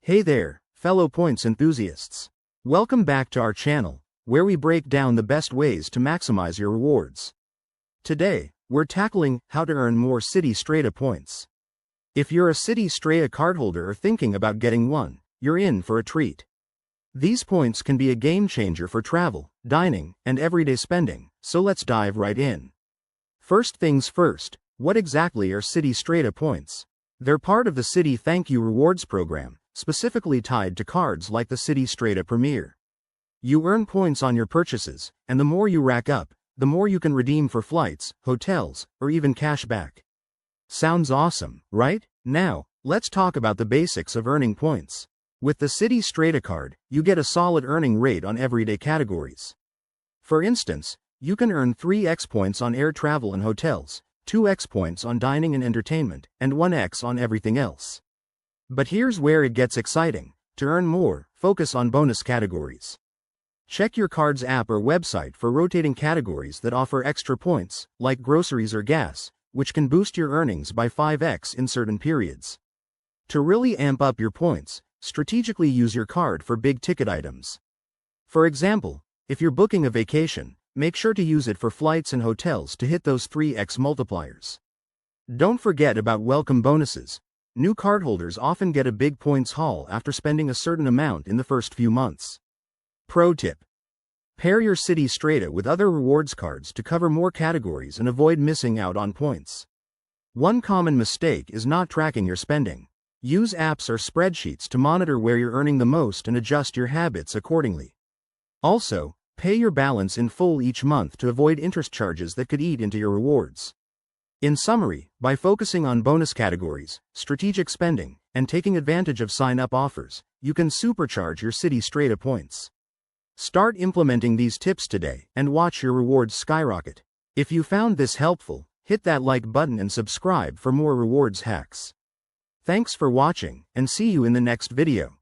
Hey there, fellow points enthusiasts. Welcome back to our channel, where we break down the best ways to maximize your rewards. Today, we're tackling how to earn more Citi Strata points. If you're a Citi Strata cardholder or thinking about getting one, you're in for a treat. These points can be a game changer for travel, dining, and everyday spending, so let's dive right in. First things first, what exactly are Citi Strata points? They're part of the Citi Thank You Rewards program, specifically tied to cards like the Citi Strata Premier. You earn points on your purchases, and the more you rack up, the more you can redeem for flights, hotels, or even cash back. Sounds awesome, right? Now, let's talk about the basics of earning points. With the Citi Strata card, you get a solid earning rate on everyday categories. For instance, you can earn 3x points on air travel and hotels, 2x points on dining and entertainment, and 1x on everything else. But here's where it gets exciting. To earn more, focus on bonus categories. Check your card's app or website for rotating categories that offer extra points, like groceries or gas, which can boost your earnings by 5x in certain periods. To really amp up your points, strategically use your card for big-ticket items. For example, if you're booking a vacation, make sure to use it for flights and hotels to hit those 3x multipliers. Don't forget about welcome bonuses. New cardholders often get a big points haul after spending a certain amount in the first few months. Pro tip: pair your Citi Strata with other rewards cards to cover more categories and avoid missing out on points. One common mistake is not tracking your spending. Use apps or spreadsheets to monitor where you're earning the most and adjust your habits accordingly. Also, pay your balance in full each month to avoid interest charges that could eat into your rewards. In summary, by focusing on bonus categories, strategic spending, and taking advantage of sign-up offers, you can supercharge your Citi Strata points. Start implementing these tips today and watch your rewards skyrocket. If you found this helpful, hit that like button and subscribe for more rewards hacks. Thanks for watching, and see you in the next video.